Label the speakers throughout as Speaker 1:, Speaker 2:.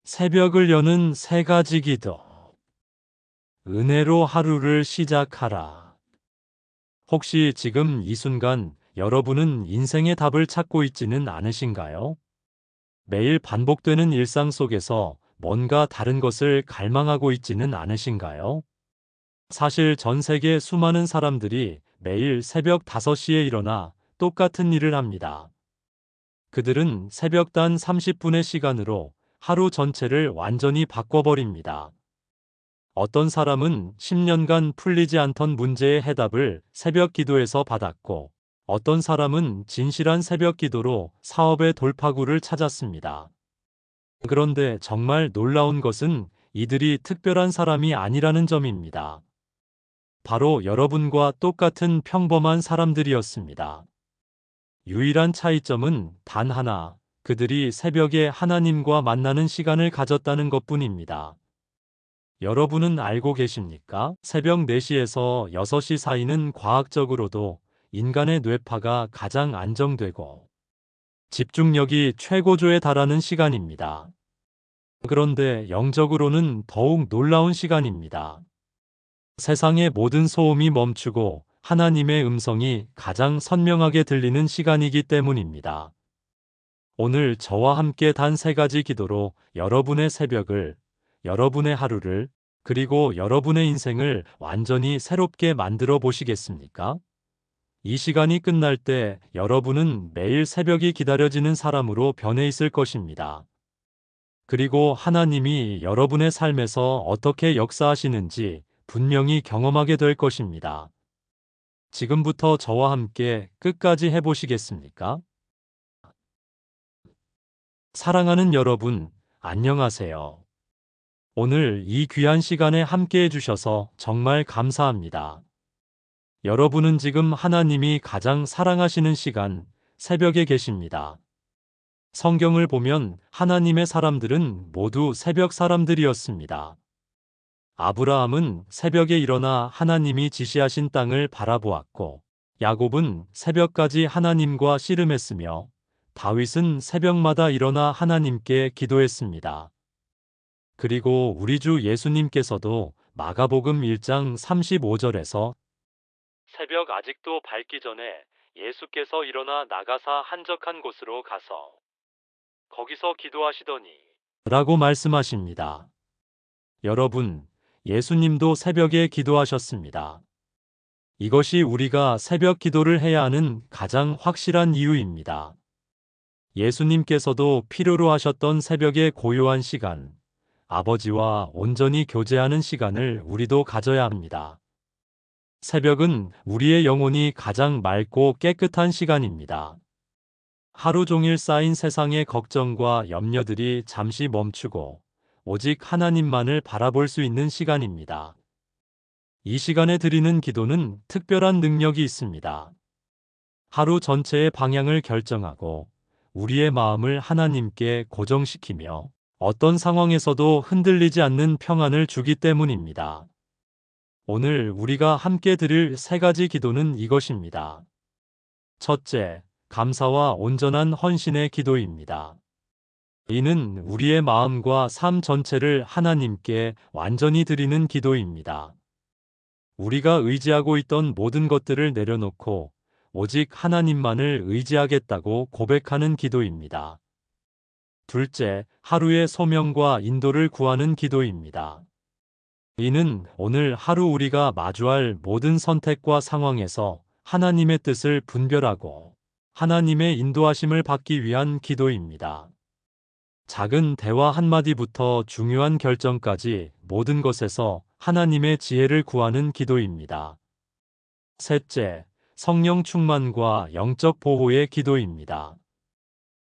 Speaker 1: 새벽을 여는 세 가지 기도. 은혜로 하루를 시작하라. 혹시 지금 이 순간 여러분은 인생의 답을 찾고 있지는 않으신가요? 매일 반복되는 일상 속에서 뭔가 다른 것을 갈망하고 있지는 않으신가요? 사실 전 세계 수많은 사람들이 매일 새벽 5시에 일어나 똑같은 일을 합니다. 그들은 새벽 단 30분의 시간으로 하루 전체를 완전히 바꿔버립니다. 어떤 사람은 10년간 풀리지 않던 문제의 해답을 새벽 기도에서 받았고, 어떤 사람은 진실한 새벽 기도로 사업의 돌파구를 찾았습니다. 그런데 정말 놀라운 것은 이들이 특별한 사람이 아니라는 점입니다. 바로 여러분과 똑같은 평범한 사람들이었습니다. 유일한 차이점은 단 하나, 그들이 새벽에 하나님과 만나는 시간을 가졌다는 것뿐입니다. 여러분은 알고 계십니까? 새벽 4시에서 6시 사이는 과학적으로도 인간의 뇌파가 가장 안정되고 집중력이 최고조에 달하는 시간입니다. 그런데 영적으로는 더욱 놀라운 시간입니다. 세상의 모든 소음이 멈추고 하나님의 음성이 가장 선명하게 들리는 시간이기 때문입니다. 오늘 저와 함께 단 3가지 기도로 여러분의 새벽을, 여러분의 하루를, 그리고 여러분의 인생을 완전히 새롭게 만들어 보시겠습니까? 이 시간이 끝날 때 여러분은 매일 새벽이 기다려지는 사람으로 변해 있을 것입니다. 그리고 하나님이 여러분의 삶에서 어떻게 역사하시는지 분명히 경험하게 될 것입니다. 지금부터 저와 함께 끝까지 해보시겠습니까? 사랑하는 여러분, 안녕하세요. 오늘 이 귀한 시간에 함께 해주셔서 정말 감사합니다. 여러분은 지금 하나님이 가장 사랑하시는 시간, 새벽에 계십니다. 성경을 보면 하나님의 사람들은 모두 새벽 사람들이었습니다. 아브라함은 새벽에 일어나 하나님이 지시하신 땅을 바라보았고, 야곱은 새벽까지 하나님과 씨름했으며, 다윗은 새벽마다 일어나 하나님께 기도했습니다. 그리고 우리 주 예수님께서도 마가복음 1장 35절에서 새벽 아직도 밝기 전에 예수께서 일어나 나가사 한적한 곳으로 가서 거기서 기도하시더니 라고 말씀하십니다. 여러분, 예수님도 새벽에 기도하셨습니다. 이것이 우리가 새벽 기도를 해야 하는 가장 확실한 이유입니다. 예수님께서도 필요로 하셨던 새벽의 고요한 시간, 아버지와 온전히 교제하는 시간을 우리도 가져야 합니다. 새벽은 우리의 영혼이 가장 맑고 깨끗한 시간입니다. 하루 종일 쌓인 세상의 걱정과 염려들이 잠시 멈추고 오직 하나님만을 바라볼 수 있는 시간입니다. 이 시간에 드리는 기도는 특별한 능력이 있습니다. 하루 전체의 방향을 결정하고 우리의 마음을 하나님께 고정시키며 어떤 상황에서도 흔들리지 않는 평안을 주기 때문입니다. 오늘 우리가 함께 드릴 3가지 기도는 이것입니다. 첫째, 감사와 온전한 헌신의 기도입니다. 이는 우리의 마음과 삶 전체를 하나님께 완전히 드리는 기도입니다. 우리가 의지하고 있던 모든 것들을 내려놓고 오직 하나님만을 의지하겠다고 고백하는 기도입니다. 둘째, 하루의 소명과 인도를 구하는 기도입니다. 이는 오늘 하루 우리가 마주할 모든 선택과 상황에서 하나님의 뜻을 분별하고 하나님의 인도하심을 받기 위한 기도입니다. 작은 대화 한마디부터 중요한 결정까지 모든 것에서 하나님의 지혜를 구하는 기도입니다. 셋째, 성령 충만과 영적 보호의 기도입니다.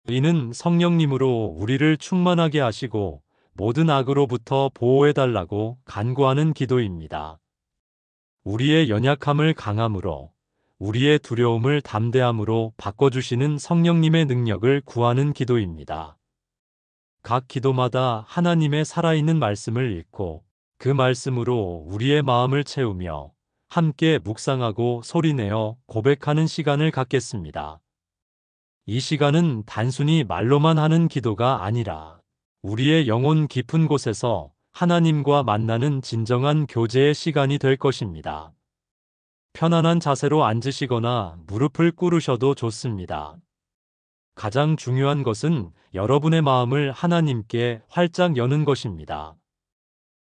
Speaker 1: 이는 성령님으로 우리를 충만하게 하시고 모든 악으로부터 보호해달라고 간구하는 기도입니다. 우리의 연약함을 강함으로, 우리의 두려움을 담대함으로 바꿔주시는 성령님의 능력을 구하는 기도입니다. 각 기도마다 하나님의 살아있는 말씀을 읽고 그 말씀으로 우리의 마음을 채우며 함께 묵상하고 소리내어 고백하는 시간을 갖겠습니다. 이 시간은 단순히 말로만 하는 기도가 아니라 우리의 영혼 깊은 곳에서 하나님과 만나는 진정한 교제의 시간이 될 것입니다. 편안한 자세로 앉으시거나 무릎을 꿇으셔도 좋습니다. 가장 중요한 것은 여러분의 마음을 하나님께 활짝 여는 것입니다.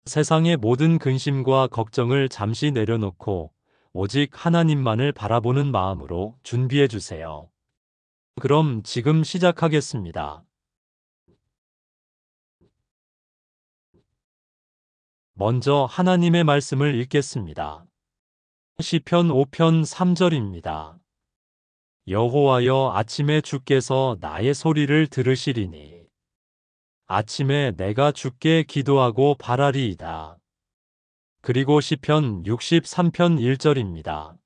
Speaker 1: 세상의 모든 근심과 걱정을 잠시 내려놓고 오직 하나님만을 바라보는 마음으로 준비해 주세요. 그럼 지금 시작하겠습니다. 먼저 하나님의 말씀을 읽겠습니다. 시편 5편 3절입니다. 여호와여, 아침에 주께서 나의 소리를 들으시리니 아침에 내가 주께 기도하고 바라리이다. 그리고 시편 63편 1절입니다.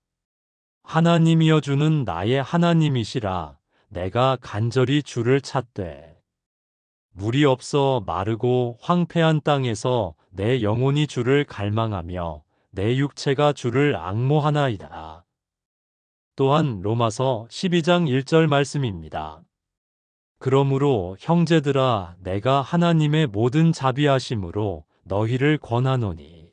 Speaker 1: 하나님이여, 주는 나의 하나님이시라. 내가 간절히 주를 찾되 물이 없어 마르고 황폐한 땅에서 내 영혼이 주를 갈망하며 내 육체가 주를 앙모하나이다. 또한 로마서 12장 1절 말씀입니다. 그러므로 형제들아, 내가 하나님의 모든 자비하심으로 너희를 권하노니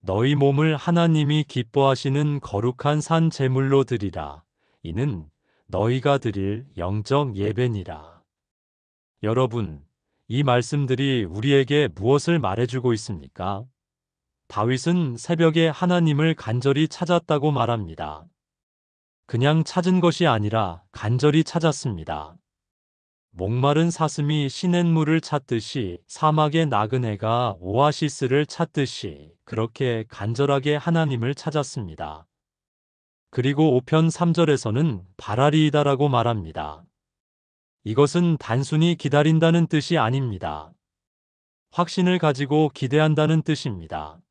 Speaker 1: 너희 몸을 하나님이 기뻐하시는 거룩한 산 제물로 드리라. 이는 너희가 드릴 영적 예배니라. 여러분, 이 말씀들이 우리에게 무엇을 말해주고 있습니까? 다윗은 새벽에 하나님을 간절히 찾았다고 말합니다. 그냥 찾은 것이 아니라 간절히 찾았습니다. 목마른 사슴이 시냇물을 찾듯이, 사막의 나그네가 오아시스를 찾듯이 그렇게 간절하게 하나님을 찾았습니다. 그리고 5편 3절에서는 바라리이다라고 말합니다. 이것은 단순히 기다린다는 뜻이 아닙니다. 확신을 가지고 기대한다는 뜻입니다.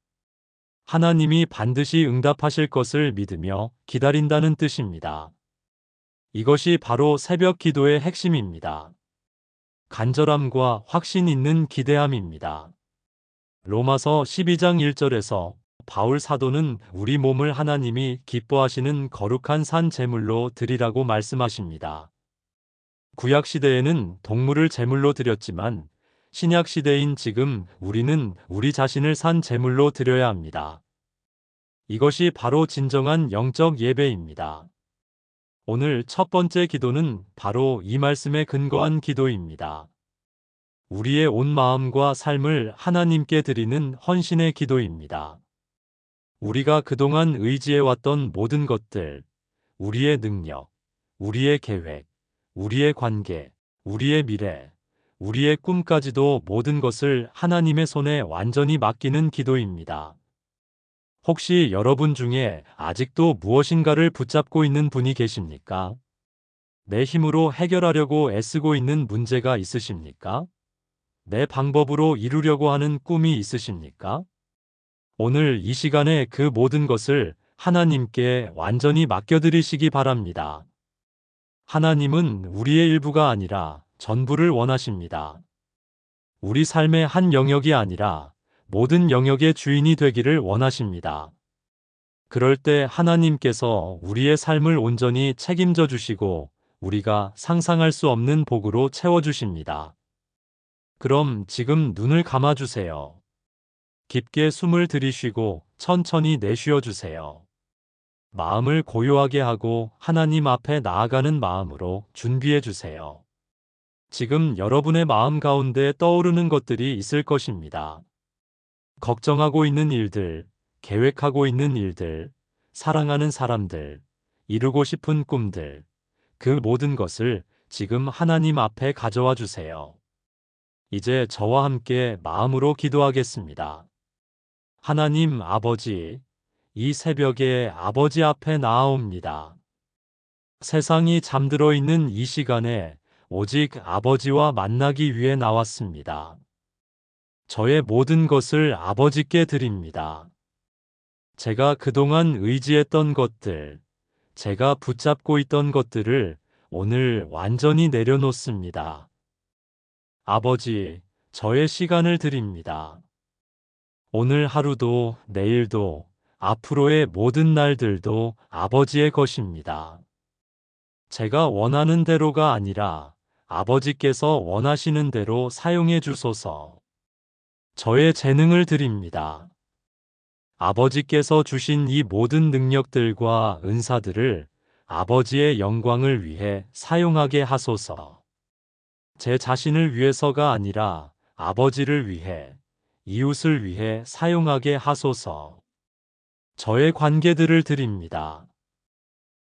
Speaker 1: 하나님이 반드시 응답하실 것을 믿으며 기다린다는 뜻입니다. 이것이 바로 새벽 기도의 핵심입니다. 간절함과 확신 있는 기대함입니다. 로마서 12장 1절에서 바울 사도는 우리 몸을 하나님이 기뻐하시는 거룩한 산 제물로 드리라고 말씀하십니다. 구약 시대에는 동물을 제물로 드렸지만 신약 시대인 지금 우리는 우리 자신을 산 제물로 드려야 합니다. 이것이 바로 진정한 영적 예배입니다. 오늘 첫 번째 기도는 바로 이 말씀에 근거한 기도입니다. 우리의 온 마음과 삶을 하나님께 드리는 헌신의 기도입니다. 우리가 그동안 의지해왔던 모든 것들, 우리의 능력, 우리의 계획, 우리의 관계, 우리의 미래, 우리의 꿈까지도 모든 것을 하나님의 손에 완전히 맡기는 기도입니다. 혹시 여러분 중에 아직도 무엇인가를 붙잡고 있는 분이 계십니까? 내 힘으로 해결하려고 애쓰고 있는 문제가 있으십니까? 내 방법으로 이루려고 하는 꿈이 있으십니까? 오늘 이 시간에 그 모든 것을 하나님께 완전히 맡겨드리시기 바랍니다. 하나님은 우리의 일부가 아니라 전부를 원하십니다. 우리 삶의 한 영역이 아니라 모든 영역의 주인이 되기를 원하십니다. 그럴 때 하나님께서 우리의 삶을 온전히 책임져 주시고 우리가 상상할 수 없는 복으로 채워주십니다. 그럼 지금 눈을 감아주세요. 깊게 숨을 들이쉬고 천천히 내쉬어 주세요. 마음을 고요하게 하고 하나님 앞에 나아가는 마음으로 준비해 주세요. 지금 여러분의 마음 가운데 떠오르는 것들이 있을 것입니다. 걱정하고 있는 일들, 계획하고 있는 일들, 사랑하는 사람들, 이루고 싶은 꿈들, 그 모든 것을 지금 하나님 앞에 가져와 주세요. 이제 저와 함께 마음으로 기도하겠습니다. 하나님 아버지, 이 새벽에 아버지 앞에 나아옵니다. 세상이 잠들어 있는 이 시간에 오직 아버지와 만나기 위해 나왔습니다. 저의 모든 것을 아버지께 드립니다. 제가 그동안 의지했던 것들, 제가 붙잡고 있던 것들을 오늘 완전히 내려놓습니다. 아버지, 저의 시간을 드립니다. 오늘 하루도 내일도 앞으로의 모든 날들도 아버지의 것입니다. 제가 원하는 대로가 아니라 아버지께서 원하시는 대로 사용해 주소서. 저의 재능을 드립니다. 아버지께서 주신 이 모든 능력들과 은사들을 아버지의 영광을 위해 사용하게 하소서. 제 자신을 위해서가 아니라 아버지를 위해, 이웃을 위해 사용하게 하소서. 저의 관계들을 드립니다.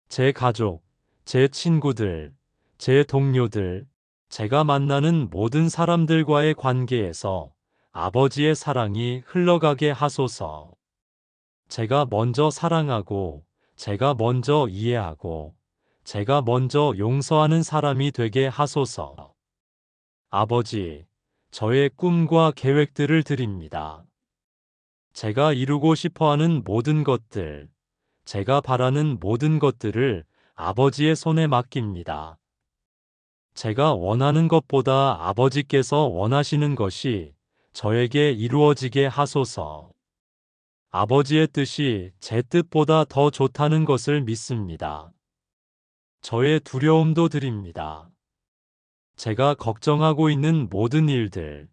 Speaker 1: 제 가족, 제 친구들, 제 동료들, 제가 만나는 모든 사람들과의 관계에서 아버지의 사랑이 흘러가게 하소서. 제가 먼저 사랑하고, 제가 먼저 이해하고, 제가 먼저 용서하는 사람이 되게 하소서. 아버지, 저의 꿈과 계획들을 드립니다. 제가 이루고 싶어 하는 모든 것들, 제가 바라는 모든 것들을 아버지의 손에 맡깁니다. 제가 원하는 것보다 아버지께서 원하시는 것이 저에게 이루어지게 하소서. 아버지의 뜻이 제 뜻보다 더 좋다는 것을 믿습니다. 저의 두려움도 드립니다. 제가 걱정하고 있는 모든 일들,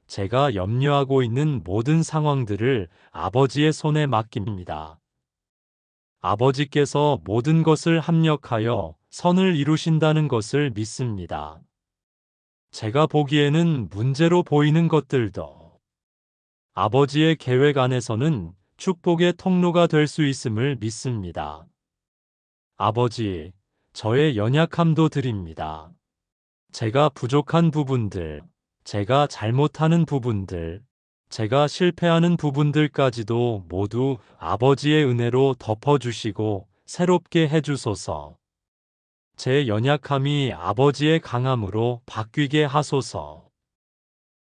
Speaker 1: 제가 염려하고 있는 모든 상황들을 아버지의 손에 맡깁니다. 아버지께서 모든 것을 합력하여 선을 이루신다는 것을 믿습니다. 제가 보기에는 문제로 보이는 것들도 아버지의 계획 안에서는 축복의 통로가 될 수 있음을 믿습니다. 아버지, 저의 연약함도 드립니다. 제가 부족한 부분들, 제가 잘못하는 부분들, 제가 실패하는 부분들까지도 모두 아버지의 은혜로 덮어주시고 새롭게 해주소서. 제 연약함이 아버지의 강함으로 바뀌게 하소서.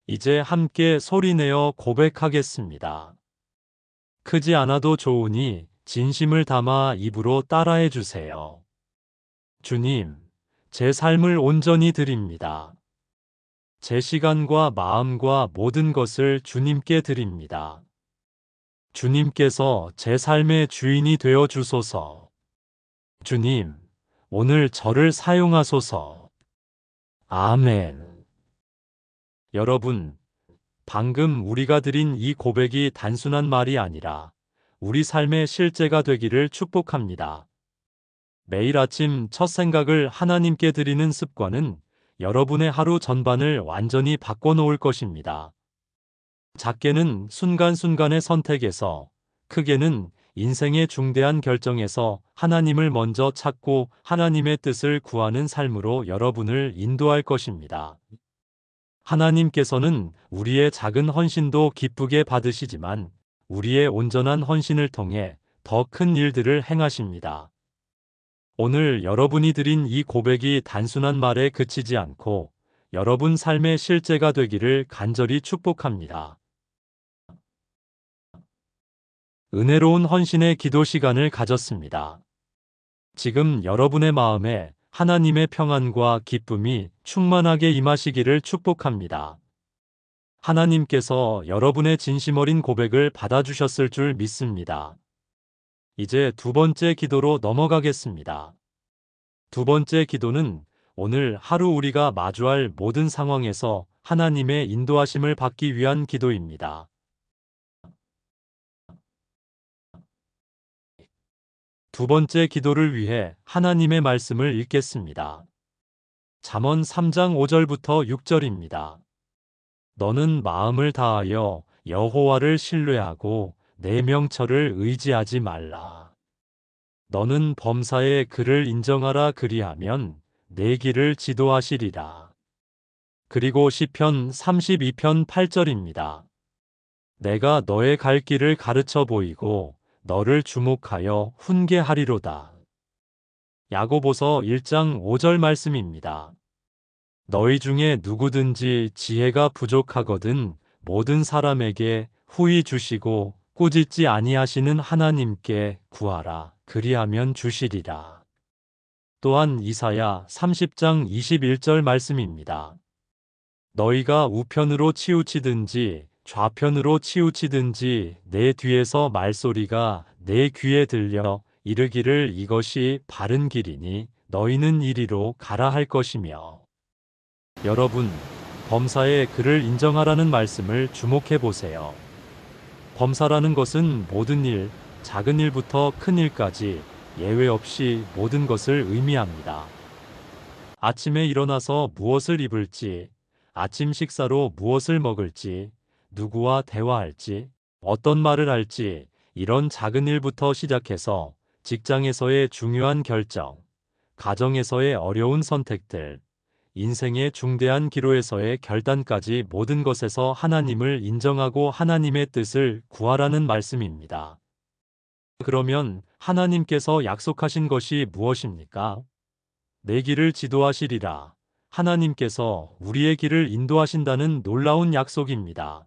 Speaker 1: 이제 함께 소리내어 고백하겠습니다. 크지 않아도 좋으니 진심을 담아 입으로 따라해 주세요. 주님, 제 삶을 온전히 드립니다. 제 시간과 마음과 모든 것을 주님께 드립니다. 주님께서 제 삶의 주인이 되어 주소서. 주님, 오늘 저를 사용하소서. 아멘. 여러분, 방금 우리가 드린 이 고백이 단순한 말이 아니라 우리 삶의 실제가 되기를 축복합니다. 매일 아침 첫 생각을 하나님께 드리는 습관은 여러분의 하루 전반을 완전히 바꿔놓을 것입니다. 작게는 순간순간의 선택에서, 크게는 인생의 중대한 결정에서 하나님을 먼저 찾고 하나님의 뜻을 구하는 삶으로 여러분을 인도할 것입니다. 하나님께서는 우리의 작은 헌신도 기쁘게 받으시지만 우리의 온전한 헌신을 통해 더 큰 일들을 행하십니다. 오늘 여러분이 드린 이 고백이 단순한 말에 그치지 않고 여러분 삶의 실제가 되기를 간절히 축복합니다. 은혜로운 헌신의 기도 시간을 가졌습니다. 지금 여러분의 마음에 하나님의 평안과 기쁨이 충만하게 임하시기를 축복합니다. 하나님께서 여러분의 진심 어린 고백을 받아주셨을 줄 믿습니다. 이제 두 번째 기도로 넘어가겠습니다. 두 번째 기도는 오늘 하루 우리가 마주할 모든 상황에서 하나님의 인도하심을 받기 위한 기도입니다. 두 번째 기도를 위해 하나님의 말씀을 읽겠습니다. 잠언 3장 5절부터 6절입니다. 너는 마음을 다하여 여호와를 신뢰하고 내 명철을 의지하지 말라. 너는 범사에 그를 인정하라 그리하면 내 길을 지도하시리라. 그리고 시편 32편 8절입니다. 내가 너의 갈 길을 가르쳐 보이고 너를 주목하여 훈계하리로다. 야고보서 1장 5절 말씀입니다. 너희 중에 누구든지 지혜가 부족하거든 모든 사람에게 후히 주시고 꾸짖지 아니하시는 하나님께 구하라. 그리하면 주시리라. 또한 이사야 30장 21절 말씀입니다. 너희가 우편으로 치우치든지 좌편으로 치우치든지 내 뒤에서 말소리가 내 귀에 들려 이르기를 이것이 바른 길이니 너희는 이리로 가라 할 것이며 여러분, 범사에 그를 인정하라는 말씀을 주목해 보세요. 범사라는 것은 모든 일, 작은 일부터 큰 일까지 예외 없이 모든 것을 의미합니다. 아침에 일어나서 무엇을 입을지, 아침 식사로 무엇을 먹을지, 누구와 대화할지, 어떤 말을 할지, 이런 작은 일부터 시작해서 직장에서의 중요한 결정, 가정에서의 어려운 선택들, 인생의 중대한 기로에서의 결단까지 모든 것에서 하나님을 인정하고 하나님의 뜻을 구하라는 말씀입니다. 그러면 하나님께서 약속하신 것이 무엇입니까? 내 길을 지도하시리라. 하나님께서 우리의 길을 인도하신다는 놀라운 약속입니다.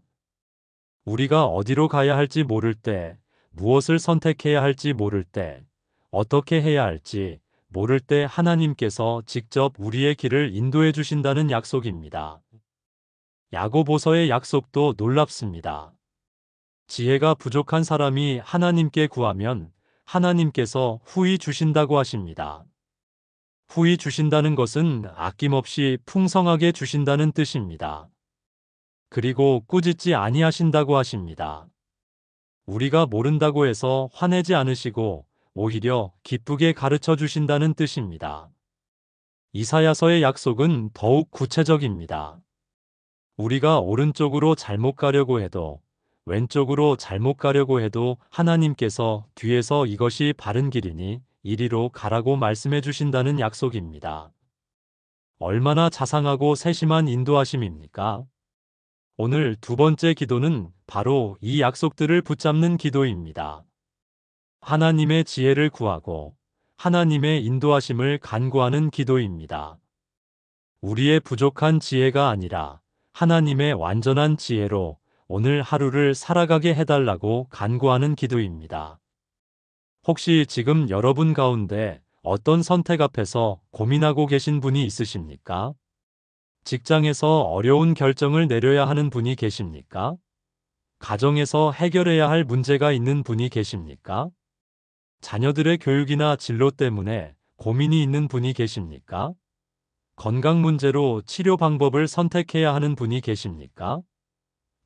Speaker 1: 우리가 어디로 가야 할지 모를 때, 무엇을 선택해야 할지 모를 때, 어떻게 해야 할지 모를 때 하나님께서 직접 우리의 길을 인도해 주신다는 약속입니다. 야고보서의 약속도 놀랍습니다. 지혜가 부족한 사람이 하나님께 구하면 하나님께서 후히 주신다고 하십니다. 후히 주신다는 것은 아낌없이 풍성하게 주신다는 뜻입니다. 그리고 꾸짖지 아니하신다고 하십니다. 우리가 모른다고 해서 화내지 않으시고 오히려 기쁘게 가르쳐 주신다는 뜻입니다. 이사야서의 약속은 더욱 구체적입니다. 우리가 오른쪽으로 잘못 가려고 해도 왼쪽으로 잘못 가려고 해도 하나님께서 뒤에서 이것이 바른 길이니 이리로 가라고 말씀해 주신다는 약속입니다. 얼마나 자상하고 세심한 인도하심입니까? 오늘 두 번째 기도는 바로 이 약속들을 붙잡는 기도입니다. 하나님의 지혜를 구하고 하나님의 인도하심을 간구하는 기도입니다. 우리의 부족한 지혜가 아니라 하나님의 완전한 지혜로 오늘 하루를 살아가게 해달라고 간구하는 기도입니다. 혹시 지금 여러분 가운데 어떤 선택 앞에서 고민하고 계신 분이 있으십니까? 직장에서 어려운 결정을 내려야 하는 분이 계십니까? 가정에서 해결해야 할 문제가 있는 분이 계십니까? 자녀들의 교육이나 진로 때문에 고민이 있는 분이 계십니까? 건강 문제로 치료 방법을 선택해야 하는 분이 계십니까?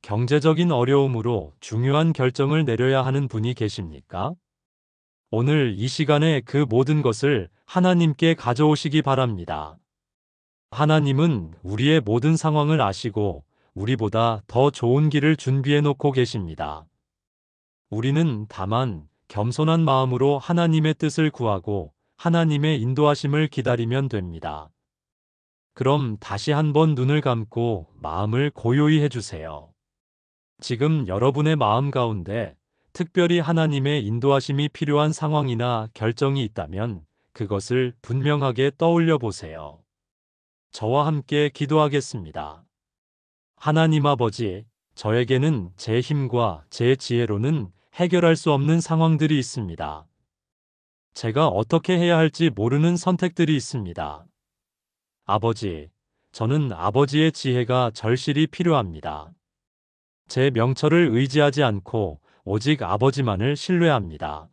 Speaker 1: 경제적인 어려움으로 중요한 결정을 내려야 하는 분이 계십니까? 오늘 이 시간에 그 모든 것을 하나님께 가져오시기 바랍니다. 하나님은 우리의 모든 상황을 아시고 우리보다 더 좋은 길을 준비해 놓고 계십니다. 우리는 다만 겸손한 마음으로 하나님의 뜻을 구하고 하나님의 인도하심을 기다리면 됩니다. 그럼 다시 한번 눈을 감고 마음을 고요히 해주세요. 지금 여러분의 마음 가운데 특별히 하나님의 인도하심이 필요한 상황이나 결정이 있다면 그것을 분명하게 떠올려 보세요. 저와 함께 기도하겠습니다. 하나님 아버지, 저에게는 제 힘과 제 지혜로는 해결할 수 없는 상황들이 있습니다. 제가 어떻게 해야 할지 모르는 선택들이 있습니다. 아버지, 저는 아버지의 지혜가 절실히 필요합니다. 제 명철을 의지하지 않고 오직 아버지만을 신뢰합니다.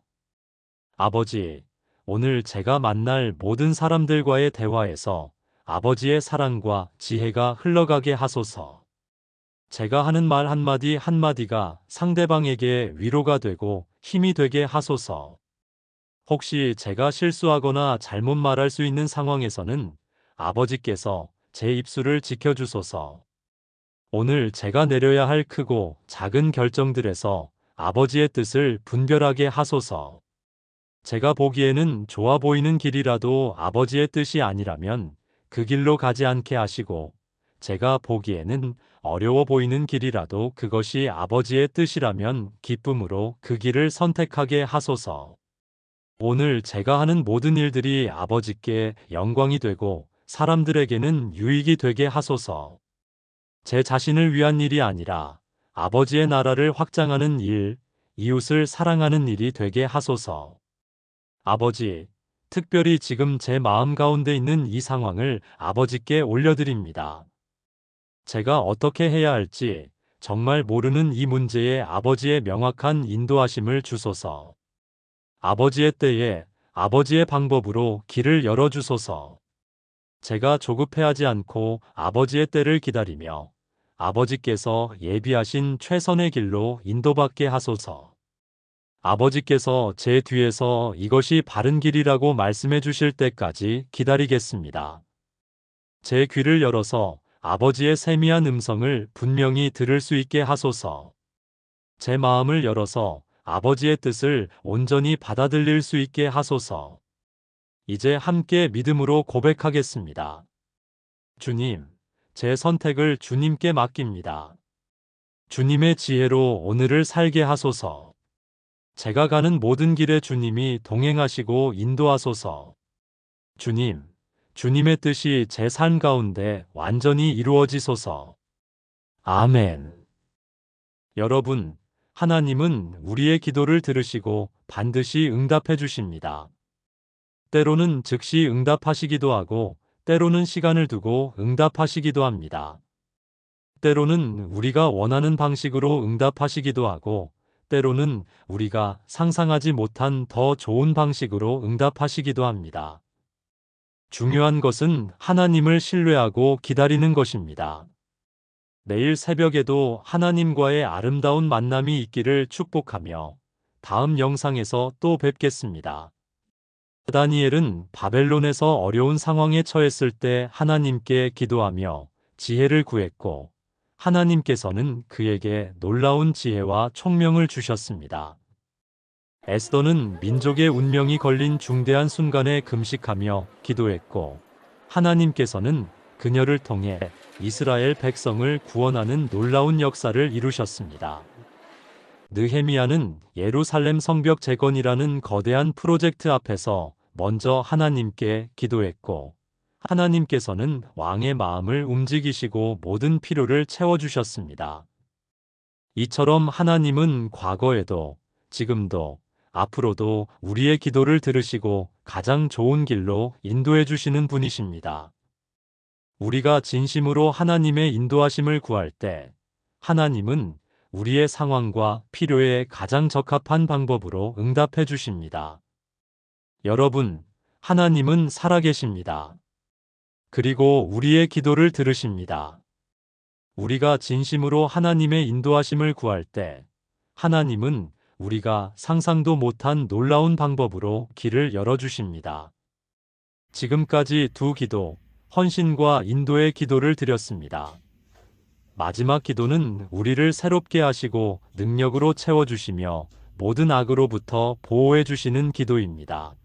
Speaker 1: 아버지, 오늘 제가 만날 모든 사람들과의 대화에서 아버지의 사랑과 지혜가 흘러가게 하소서. 제가 하는 말 한마디 한마디가 상대방에게 위로가 되고 힘이 되게 하소서. 혹시 제가 실수하거나 잘못 말할 수 있는 상황에서는 아버지께서 제 입술을 지켜주소서. 오늘 제가 내려야 할 크고 작은 결정들에서 아버지의 뜻을 분별하게 하소서. 제가 보기에는 좋아 보이는 길이라도 아버지의 뜻이 아니라면 그 길로 가지 않게 하시고, 제가 보기에는 어려워 보이는 길이라도 그것이 아버지의 뜻이라면 기쁨으로 그 길을 선택하게 하소서. 오늘 제가 하는 모든 일들이 아버지께 영광이 되고 사람들에게는 유익이 되게 하소서. 제 자신을 위한 일이 아니라 아버지의 나라를 확장하는 일, 이웃을 사랑하는 일이 되게 하소서. 아버지, 특별히 지금 제 마음 가운데 있는 이 상황을 아버지께 올려드립니다. 제가 어떻게 해야 할지 정말 모르는 이 문제에 아버지의 명확한 인도하심을 주소서. 아버지의 때에 아버지의 방법으로 길을 열어주소서. 제가 조급해하지 않고 아버지의 때를 기다리며 아버지께서 예비하신 최선의 길로 인도받게 하소서. 아버지께서 제 뒤에서 이것이 바른 길이라고 말씀해 주실 때까지 기다리겠습니다. 제 귀를 열어서 아버지의 세미한 음성을 분명히 들을 수 있게 하소서. 제 마음을 열어서 아버지의 뜻을 온전히 받아들일 수 있게 하소서. 이제 함께 믿음으로 고백하겠습니다. 주님, 제 선택을 주님께 맡깁니다. 주님의 지혜로 오늘을 살게 하소서. 제가 가는 모든 길에 주님이 동행하시고 인도하소서. 주님, 주님의 뜻이 제 삶 가운데 완전히 이루어지소서. 아멘. 여러분, 하나님은 우리의 기도를 들으시고 반드시 응답해 주십니다. 때로는 즉시 응답하시기도 하고, 때로는 시간을 두고 응답하시기도 합니다. 때로는 우리가 원하는 방식으로 응답하시기도 하고, 때로는 우리가 상상하지 못한 더 좋은 방식으로 응답하시기도 합니다. 중요한 것은 하나님을 신뢰하고 기다리는 것입니다. 내일 새벽에도 하나님과의 아름다운 만남이 있기를 축복하며 다음 영상에서 또 뵙겠습니다. 다니엘은 바벨론에서 어려운 상황에 처했을 때 하나님께 기도하며 지혜를 구했고, 하나님께서는 그에게 놀라운 지혜와 총명을 주셨습니다. 에스더는 민족의 운명이 걸린 중대한 순간에 금식하며 기도했고, 하나님께서는 그녀를 통해 이스라엘 백성을 구원하는 놀라운 역사를 이루셨습니다. 느헤미야는 예루살렘 성벽 재건이라는 거대한 프로젝트 앞에서 먼저 하나님께 기도했고, 하나님께서는 왕의 마음을 움직이시고 모든 필요를 채워주셨습니다. 이처럼 하나님은 과거에도, 지금도, 앞으로도 우리의 기도를 들으시고 가장 좋은 길로 인도해 주시는 분이십니다. 우리가 진심으로 하나님의 인도하심을 구할 때, 하나님은 우리의 상황과 필요에 가장 적합한 방법으로 응답해 주십니다. 여러분, 하나님은 살아계십니다. 그리고 우리의 기도를 들으십니다. 우리가 진심으로 하나님의 인도하심을 구할 때, 하나님은 우리가 상상도 못한 놀라운 방법으로 길을 열어주십니다. 지금까지 두 기도, 헌신과 인도의 기도를 드렸습니다. 마지막 기도는 우리를 새롭게 하시고 능력으로 채워주시며 모든 악으로부터 보호해 주시는 기도입니다.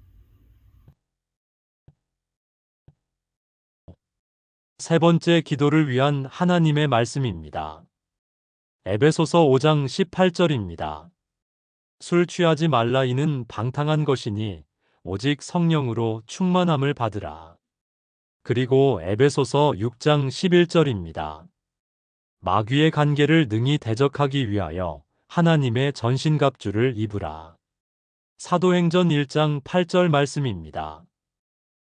Speaker 1: 세 번째 기도를 위한 하나님의 말씀입니다. 에베소서 5장 18절입니다. 술 취하지 말라 이는 방탕한 것이니 오직 성령으로 충만함을 받으라. 그리고 에베소서 6장 11절입니다. 마귀의 관계를 능히 대적하기 위하여 하나님의 전신갑주를 입으라. 사도행전 1장 8절 말씀입니다.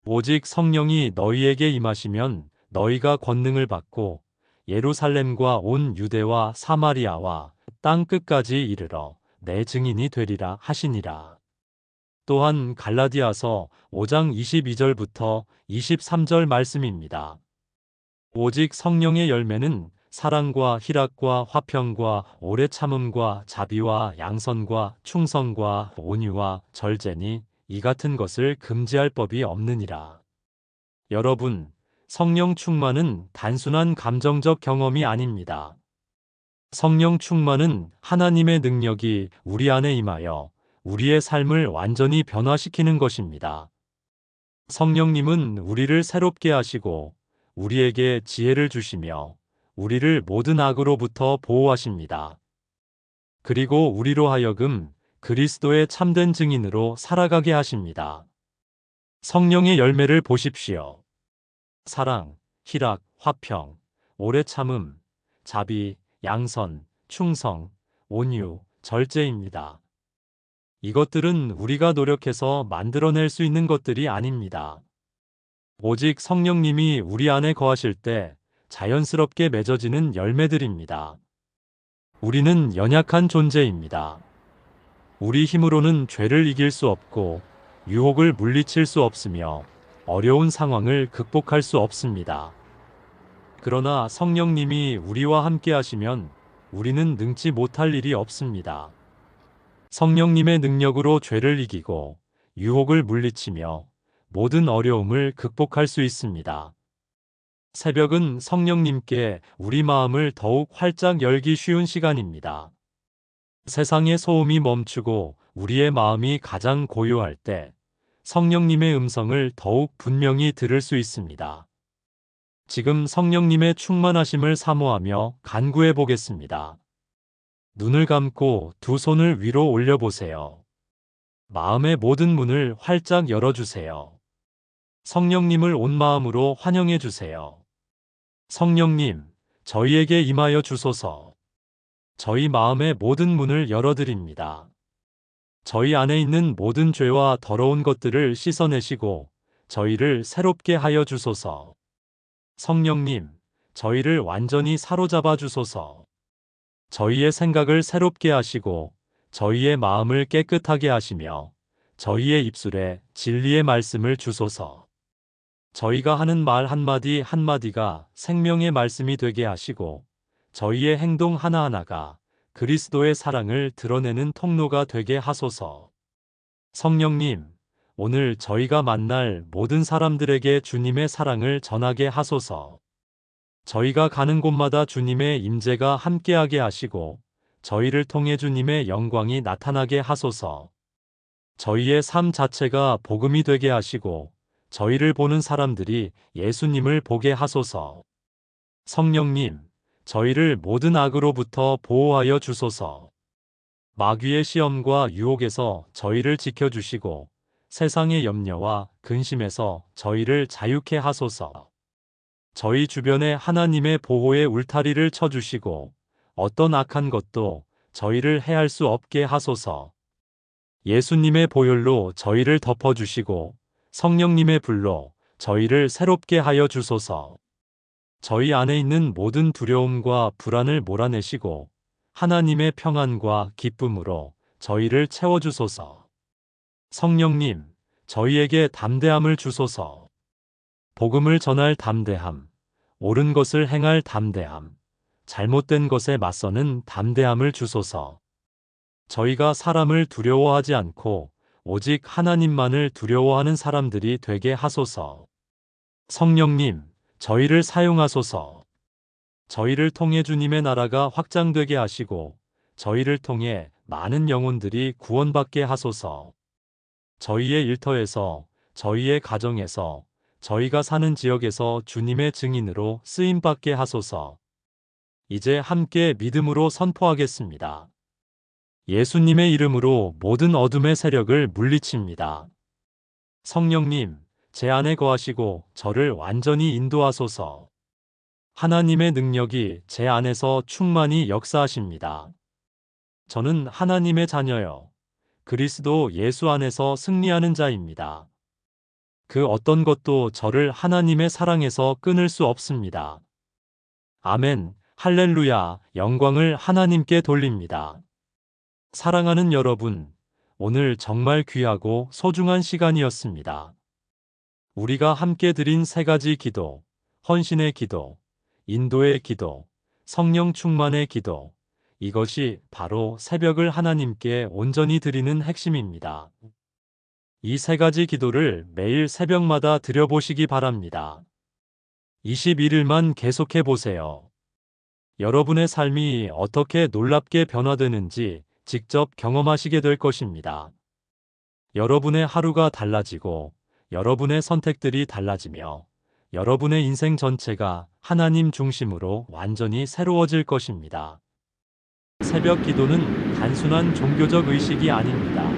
Speaker 1: 오직 성령이 너희에게 임하시면 너희가 권능을 받고 예루살렘과 온 유대와 사마리아와 땅 끝까지 이르러 내 증인이 되리라 하시니라. 또한 갈라디아서 5장 22절부터 23절 말씀입니다. 오직 성령의 열매는 사랑과 희락과 화평과 오래 참음과 자비와 양선과 충성과 온유와 절제니 이 같은 것을 금지할 법이 없느니라. 여러분, 성령 충만은 단순한 감정적 경험이 아닙니다. 성령 충만은 하나님의 능력이 우리 안에 임하여 우리의 삶을 완전히 변화시키는 것입니다. 성령님은 우리를 새롭게 하시고 우리에게 지혜를 주시며 우리를 모든 악으로부터 보호하십니다. 그리고 우리로 하여금 그리스도의 참된 증인으로 살아가게 하십니다. 성령의 열매를 보십시오. 사랑, 희락, 화평, 오래 참음, 자비, 양선, 충성, 온유, 절제입니다. 이것들은 우리가 노력해서 만들어낼 수 있는 것들이 아닙니다. 오직 성령님이 우리 안에 거하실 때 자연스럽게 맺어지는 열매들입니다. 우리는 연약한 존재입니다. 우리 힘으로는 죄를 이길 수 없고 유혹을 물리칠 수 없으며 어려운 상황을 극복할 수 없습니다. 그러나 성령님이 우리와 함께 하시면 우리는 능치 못할 일이 없습니다. 성령님의 능력으로 죄를 이기고 유혹을 물리치며 모든 어려움을 극복할 수 있습니다. 새벽은 성령님께 우리 마음을 더욱 활짝 열기 쉬운 시간입니다. 세상의 소음이 멈추고 우리의 마음이 가장 고요할 때 성령님의 음성을 더욱 분명히 들을 수 있습니다. 지금 성령님의 충만하심을 사모하며 간구해 보겠습니다. 눈을 감고 두 손을 위로 올려보세요. 마음의 모든 문을 활짝 열어주세요. 성령님을 온 마음으로 환영해 주세요. 성령님, 저희에게 임하여 주소서. 저희 마음의 모든 문을 열어드립니다. 저희 안에 있는 모든 죄와 더러운 것들을 씻어내시고 저희를 새롭게 하여 주소서. 성령님, 저희를 완전히 사로잡아 주소서. 저희의 생각을 새롭게 하시고 저희의 마음을 깨끗하게 하시며 저희의 입술에 진리의 말씀을 주소서. 저희가 하는 말 한마디 한마디가 생명의 말씀이 되게 하시고 저희의 행동 하나하나가 그리스도의 사랑을 드러내는 통로가 되게 하소서. 성령님, 오늘 저희가 만날 모든 사람들에게 주님의 사랑을 전하게 하소서. 저희가 가는 곳마다 주님의 임재가 함께하게 하시고 저희를 통해 주님의 영광이 나타나게 하소서. 저희의 삶 자체가 복음이 되게 하시고 저희를 보는 사람들이 예수님을 보게 하소서. 성령님, 저희를 모든 악으로부터 보호하여 주소서. 마귀의 시험과 유혹에서 저희를 지켜주시고 세상의 염려와 근심에서 저희를 자유케 하소서. 저희 주변에 하나님의 보호의 울타리를 쳐주시고 어떤 악한 것도 저희를 해할 수 없게 하소서. 예수님의 보혈로 저희를 덮어주시고 성령님의 불로 저희를 새롭게 하여 주소서. 저희 안에 있는 모든 두려움과 불안을 몰아내시고 하나님의 평안과 기쁨으로 저희를 채워주소서. 성령님, 저희에게 담대함을 주소서. 복음을 전할 담대함, 옳은 것을 행할 담대함, 잘못된 것에 맞서는 담대함을 주소서. 저희가 사람을 두려워하지 않고 오직 하나님만을 두려워하는 사람들이 되게 하소서. 성령님, 저희를 사용하소서. 저희를 통해 주님의 나라가 확장되게 하시고 저희를 통해 많은 영혼들이 구원받게 하소서. 저희의 일터에서, 저희의 가정에서, 저희가 사는 지역에서 주님의 증인으로 쓰임받게 하소서. 이제 함께 믿음으로 선포하겠습니다. 예수님의 이름으로 모든 어둠의 세력을 물리칩니다. 성령님, 제 안에 거하시고 저를 완전히 인도하소서. 하나님의 능력이 제 안에서 충만히 역사하십니다. 저는 하나님의 자녀여, 그리스도 예수 안에서 승리하는 자입니다. 그 어떤 것도 저를 하나님의 사랑에서 끊을 수 없습니다. 아멘, 할렐루야, 영광을 하나님께 돌립니다. 사랑하는 여러분, 오늘 정말 귀하고 소중한 시간이었습니다. 우리가 함께 드린 세 가지 기도, 헌신의 기도, 인도의 기도, 성령 충만의 기도, 이것이 바로 새벽을 하나님께 온전히 드리는 핵심입니다. 이 세 가지 기도를 매일 새벽마다 드려보시기 바랍니다. 21일만 계속해 보세요. 여러분의 삶이 어떻게 놀랍게 변화되는지 직접 경험하시게 될 것입니다. 여러분의 하루가 달라지고 여러분의 선택들이 달라지며 여러분의 인생 전체가 하나님 중심으로 완전히 새로워질 것입니다. 새벽 기도는 단순한 종교적 의식이 아닙니다.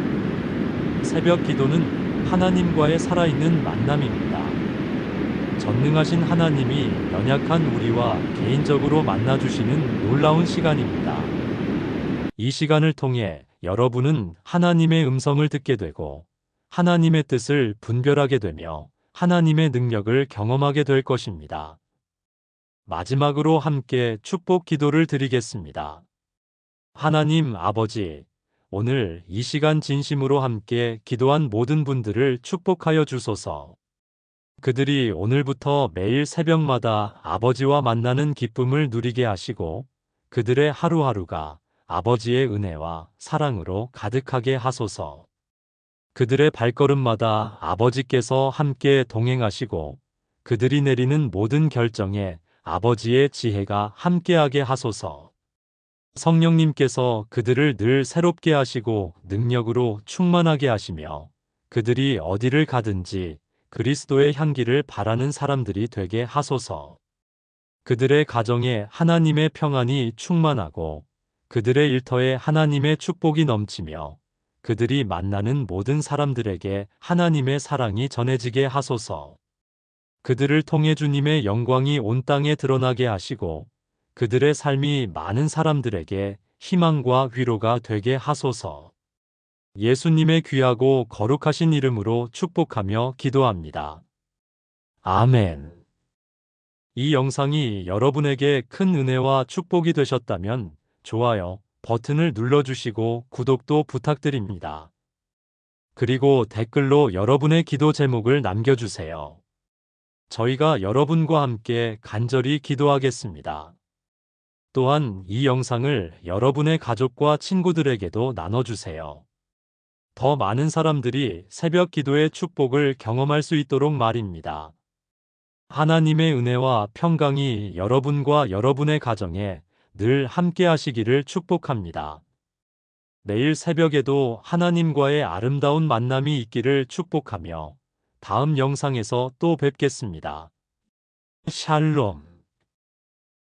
Speaker 1: 새벽 기도는 하나님과의 살아있는 만남입니다. 전능하신 하나님이 연약한 우리와 개인적으로 만나주시는 놀라운 시간입니다. 이 시간을 통해 여러분은 하나님의 음성을 듣게 되고 하나님의 뜻을 분별하게 되며 하나님의 능력을 경험하게 될 것입니다. 마지막으로 함께 축복 기도를 드리겠습니다. 하나님 아버지, 오늘 이 시간 진심으로 함께 기도한 모든 분들을 축복하여 주소서. 그들이 오늘부터 매일 새벽마다 아버지와 만나는 기쁨을 누리게 하시고 그들의 하루하루가 아버지의 은혜와 사랑으로 가득하게 하소서. 그들의 발걸음마다 아버지께서 함께 동행하시고 그들이 내리는 모든 결정에 아버지의 지혜가 함께하게 하소서. 성령님께서 그들을 늘 새롭게 하시고 능력으로 충만하게 하시며 그들이 어디를 가든지 그리스도의 향기를 바라는 사람들이 되게 하소서. 그들의 가정에 하나님의 평안이 충만하고 그들의 일터에 하나님의 축복이 넘치며 그들이 만나는 모든 사람들에게 하나님의 사랑이 전해지게 하소서. 그들을 통해 주님의 영광이 온 땅에 드러나게 하시고 그들의 삶이 많은 사람들에게 희망과 위로가 되게 하소서. 예수님의 귀하고 거룩하신 이름으로 축복하며 기도합니다. 아멘. 이 영상이 여러분에게 큰 은혜와 축복이 되셨다면 좋아요 버튼을 눌러주시고 구독도 부탁드립니다. 그리고 댓글로 여러분의 기도 제목을 남겨주세요. 저희가 여러분과 함께 간절히 기도하겠습니다. 또한 이 영상을 여러분의 가족과 친구들에게도 나눠주세요. 더 많은 사람들이 새벽 기도의 축복을 경험할 수 있도록 말입니다. 하나님의 은혜와 평강이 여러분과 여러분의 가정에 늘 함께 하시기를 축복합니다. 내일 새벽에도 하나님과의 아름다운 만남이 있기를 축복하며 다음 영상에서 또 뵙겠습니다. 샬롬.